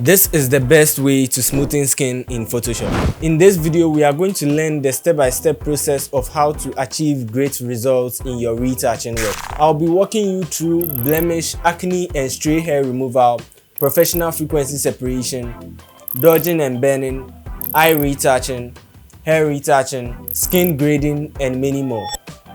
This is the best way to smoothen skin in Photoshop. In this video, we are going to learn the step-by-step process of how to achieve great results in your retouching work. I'll be walking you through blemish, acne and stray hair removal, professional frequency separation, dodging and burning, eye retouching, hair retouching, skin grading and many more.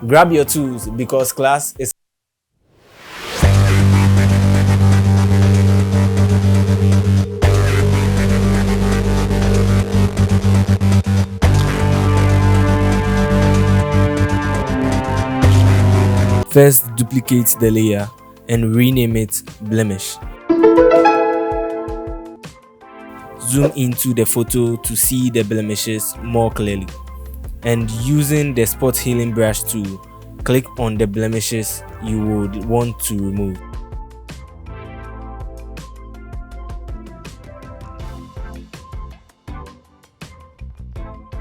Grab your tools because class is First, duplicate the layer and rename it Blemish. Zoom into the photo to see the blemishes more clearly. And using the spot healing brush tool, click on the blemishes you would want to remove.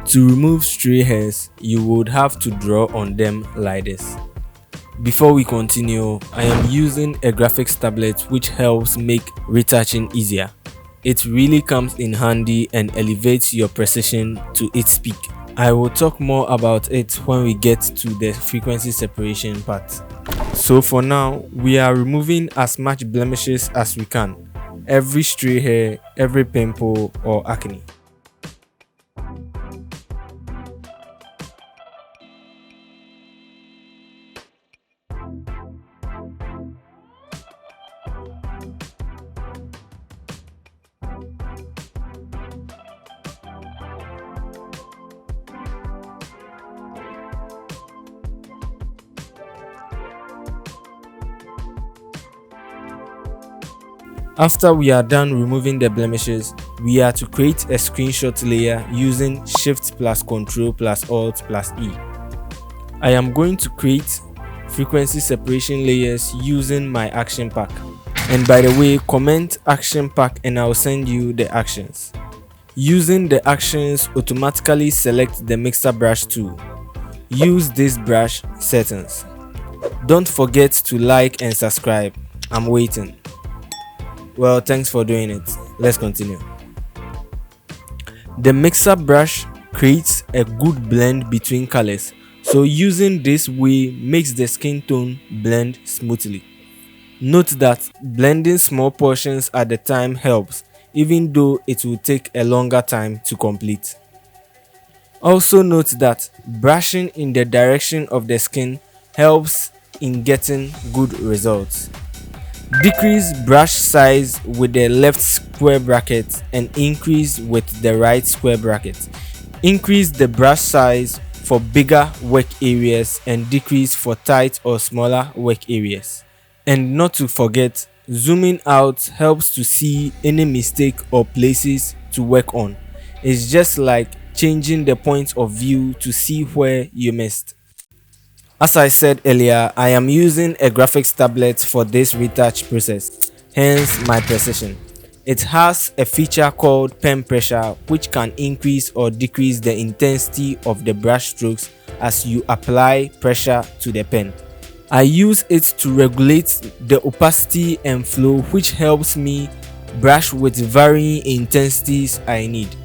To remove stray hairs, you would have to draw on them like this. Before we continue, I am using a graphics tablet which helps make retouching easier. It really comes in handy and elevates your precision to its peak. I will talk more about it when we get to the frequency separation part. So for now, we are removing as much blemishes as we can. Every stray hair, every pimple or acne. After we are done removing the blemishes, we are to create a screenshot layer using Shift plus Ctrl plus Alt plus E. I am going to create frequency separation layers using my action pack. And by the way, comment action pack and I'll send you the actions. Using the actions, automatically select the mixer brush tool. Use this brush settings. Don't forget to like and subscribe. I'm waiting. Well, thanks for doing it. Let's continue. The mixer brush creates a good blend between colors, so using this way makes the skin tone blend smoothly. Note that blending small portions at a time helps, even though it will take a longer time to complete. Also note that brushing in the direction of the skin helps in getting good results. Decrease brush size with the left square bracket and increase with the right square bracket. Increase the brush size for bigger work areas and decrease for tight or smaller work areas. And not to forget, zooming out helps to see any mistake or places to work on. It's just like changing the point of view to see where you missed. As I said earlier, I am using a graphics tablet for this retouch process, hence my precision. It has a feature called pen pressure which can increase or decrease the intensity of the brush strokes as you apply pressure to the pen. I use it to regulate the opacity and flow, which helps me brush with varying intensities I need.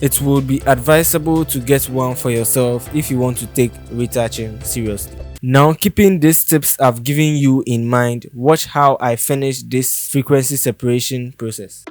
It will be advisable to get one for yourself if you want to take retouching seriously. Now, keeping these tips I've given you in mind, watch how I finish this frequency separation process.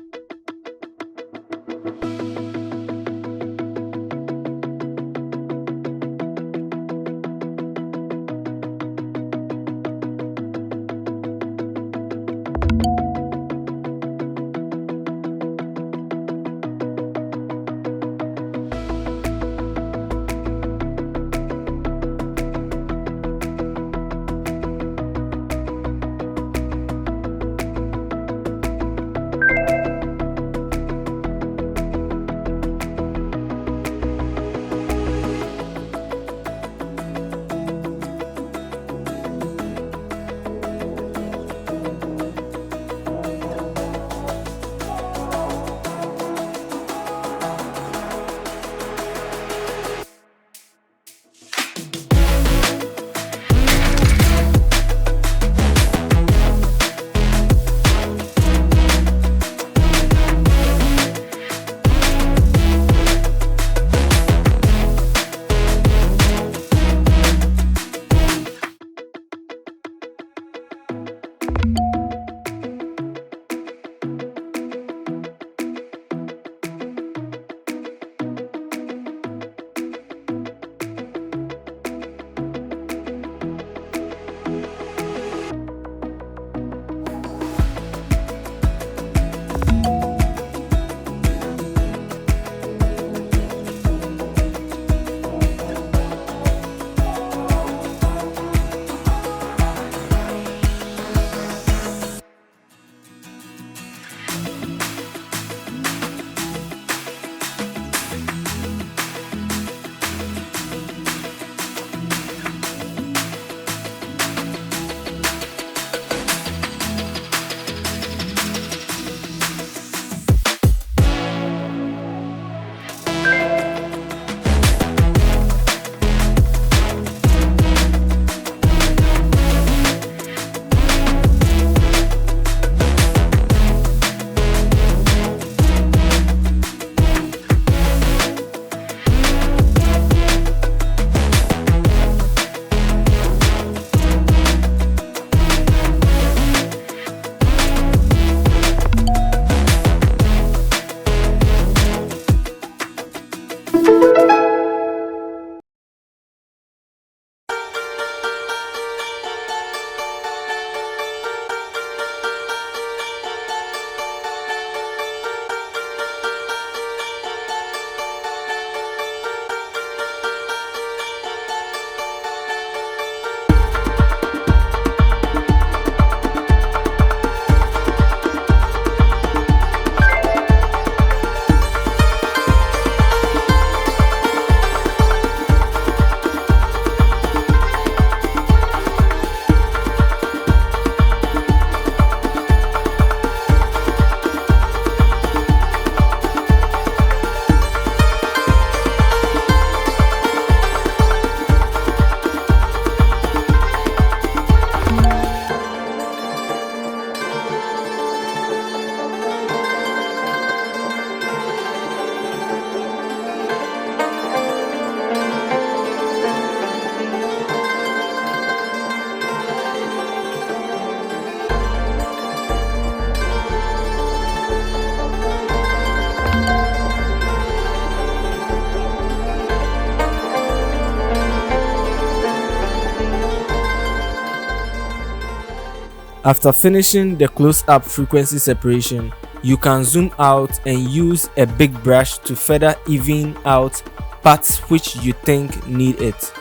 After finishing the close-up frequency separation, you can zoom out and use a big brush to further even out parts which you think need it.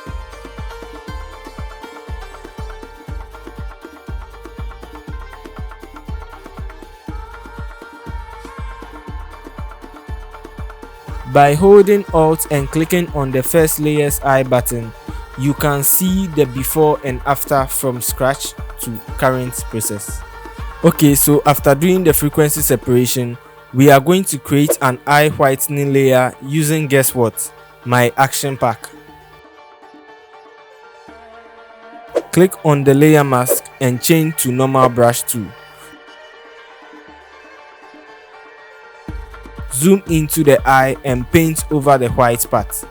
By holding Alt and clicking on the first layer's eye button, you can see the before and after from scratch to current process. Okay, so after doing the frequency separation, we are going to create an eye whitening layer using, guess what? My action pack. Click on the layer mask and change to normal brush tool. Zoom into the eye and paint over the white part.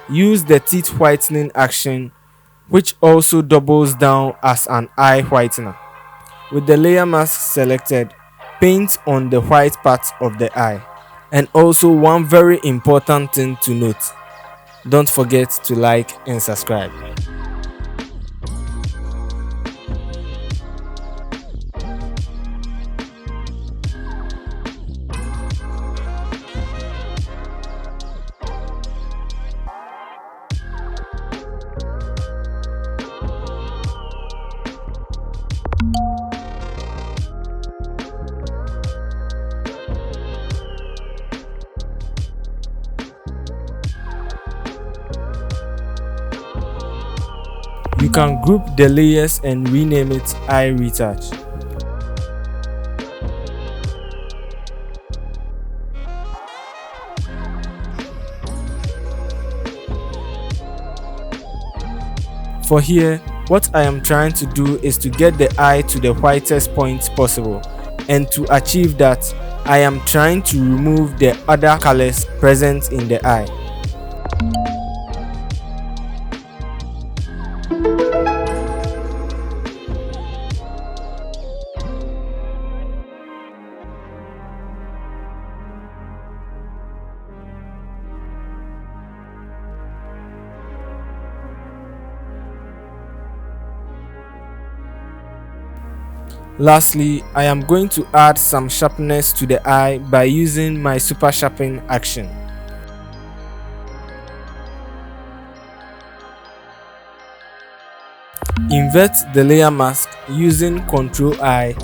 Use the teeth whitening action, which also doubles down as an eye whitener. With the layer mask selected, paint on the white part of the eye. And also, one very important thing to note, don't forget to like and subscribe. You can group the layers and rename it Eye Retouch. For here, what I am trying to do is to get the eye to the whitest point possible, and to achieve that, I am trying to remove the other colors present in the eye. Lastly, I am going to add some sharpness to the eye by using my super sharpen action. Invert the layer mask using Ctrl I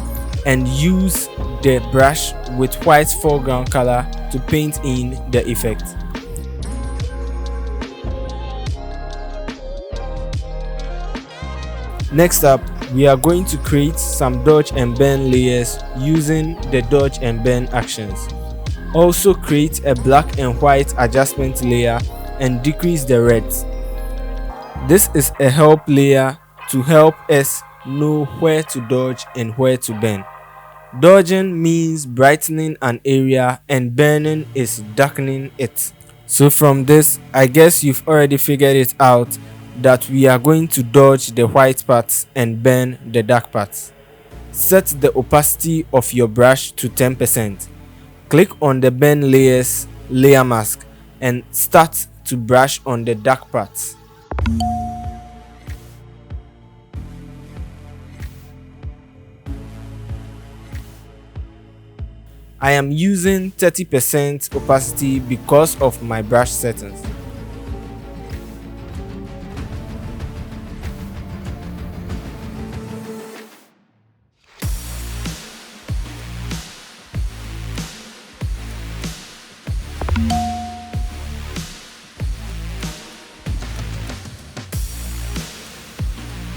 and use the brush with white foreground color to paint in the effect. Next up, we are going to create some dodge and bend layers using the dodge and bend actions. Also create a black and white adjustment layer and decrease the reds. This is a help layer to help us know where to dodge and where to bend. Dodging means brightening an area and bending is darkening it. So from this, I guess you've already figured it out that we are going to dodge the white parts and bend the dark parts. Set the opacity of your brush to 10%. Click on the bend layers layer mask and start to brush on the dark parts. I am using 30% opacity because of my brush settings.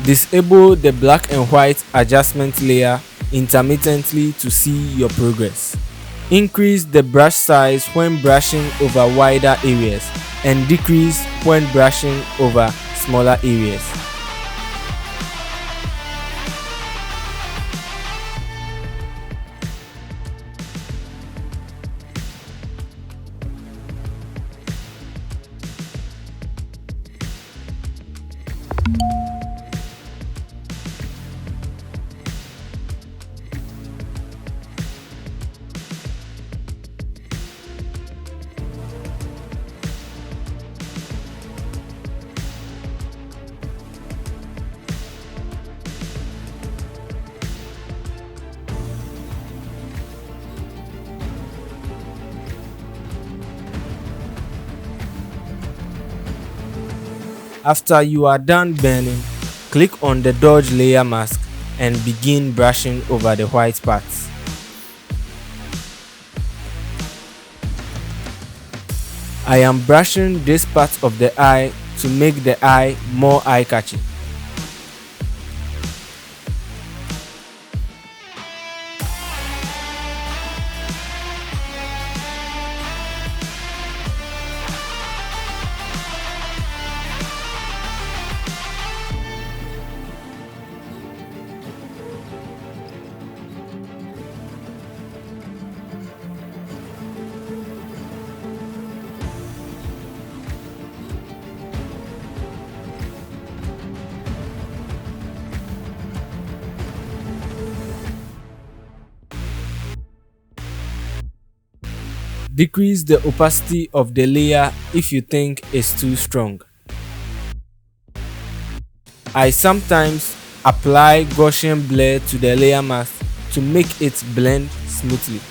Disable the black and white adjustment layer intermittently to see your progress. Increase the brush size when brushing over wider areas and decrease when brushing over smaller areas. After you are done burning, click on the dodge layer mask and begin brushing over the white parts. I am brushing this part of the eye to make the eye more eye-catching. Decrease the opacity of the layer if you think it's too strong. I sometimes apply Gaussian blur to the layer mask to make it blend smoothly.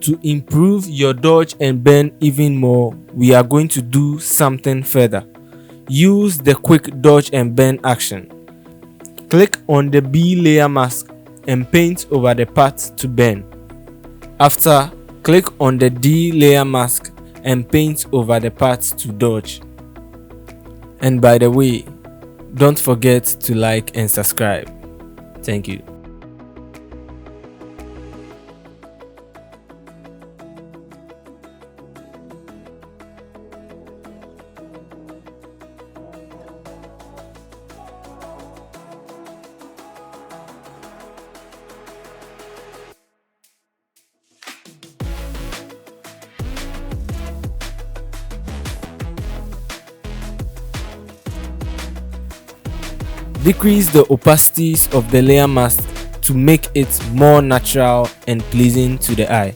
To improve your dodge and burn even more, we are going to do something further. Use the quick dodge and burn action. Click on the B layer mask and paint over the part to burn. After, click on the D layer mask and paint over the part to dodge. And by the way, don't forget to like and subscribe. Thank you. Decrease the opacities of the layer mask to make it more natural and pleasing to the eye.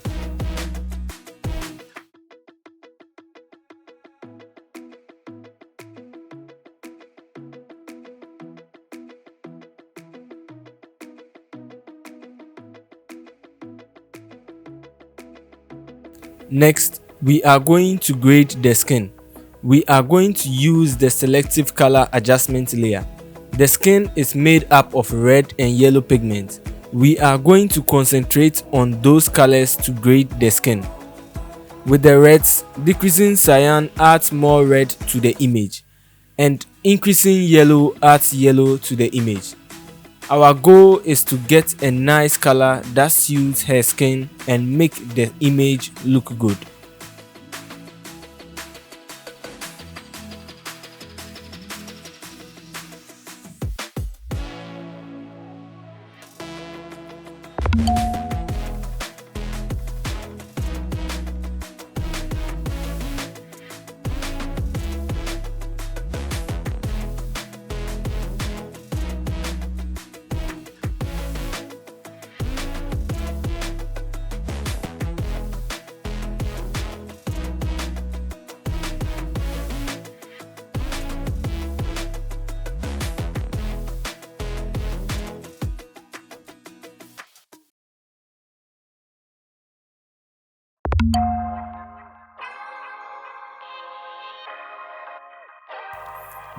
Next, we are going to grade the skin. We are going to use the selective color adjustment layer. The skin is made up of red and yellow pigments. We are going to concentrate on those colors to grade the skin. With the reds, decreasing cyan adds more red to the image, and increasing yellow adds yellow to the image. Our goal is to get a nice color that suits her skin and make the image look good.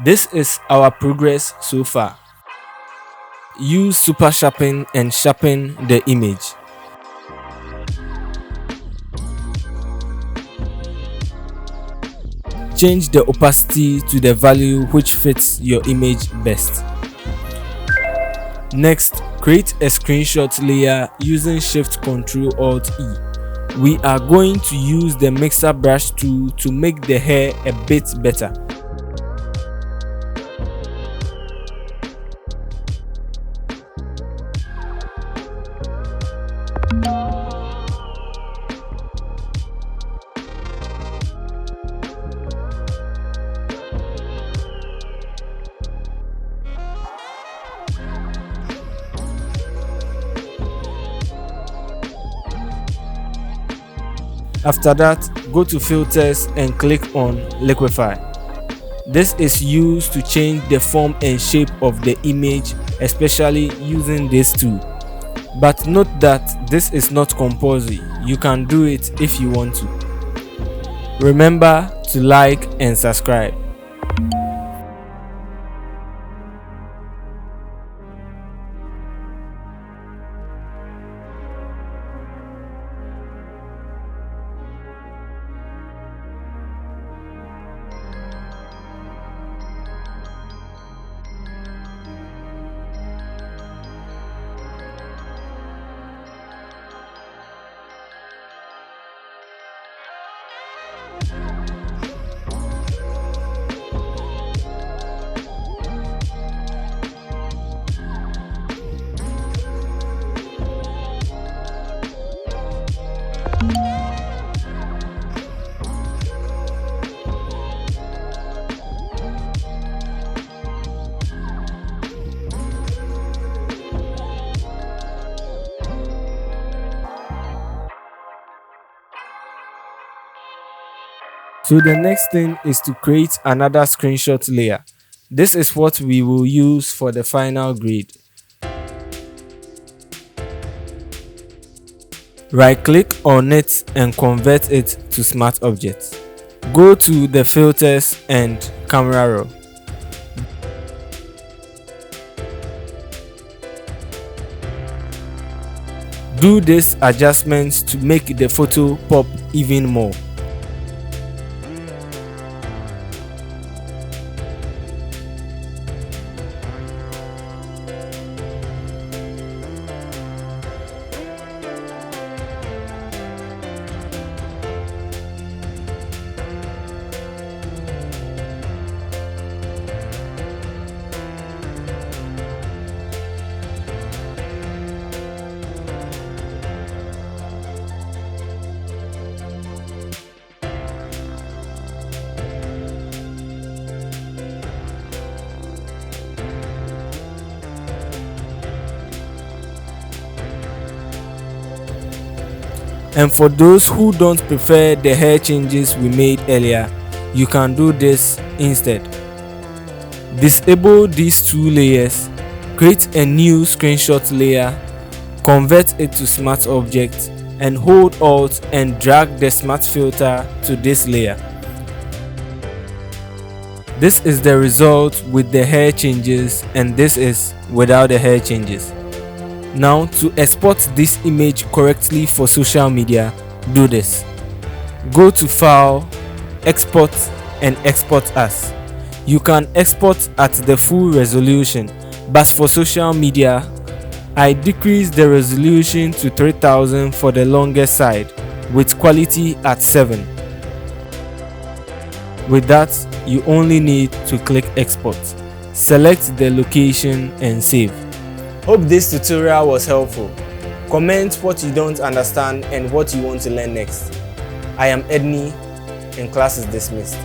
This is our progress so far. Use super sharpen and sharpen the image. Change the opacity to the value which fits your image best. Next, create a screenshot layer using Shift Ctrl Alt E. We are going to use the mixer brush tool to make the hair a bit better. After that, go to Filters and click on Liquify. This is used to change the form and shape of the image, especially using this tool. But note that this is not compulsory. You can do it if you want to. Remember to like and subscribe. So the next thing is to create another screenshot layer. This is what we will use for the final grade. Right click on it and convert it to Smart Object. Go to the Filters and Camera Raw. Do these adjustments to make the photo pop even more. And for those who don't prefer the hair changes we made earlier, you can do this instead. Disable these two layers, create a new screenshot layer, convert it to Smart Object, and hold Alt and drag the Smart Filter to this layer. This is the result with the hair changes, and this is without the hair changes. Now, to export this image correctly for social media, do this. Go to File, Export, and Export As. You can export at the full resolution, but for social media, I decreased the resolution to 3000 for the longest side, with quality at 7. With that, you only need to click Export. Select the location and save. Hope this tutorial was helpful. Comment what you don't understand and what you want to learn next. I am Edney, and class is dismissed.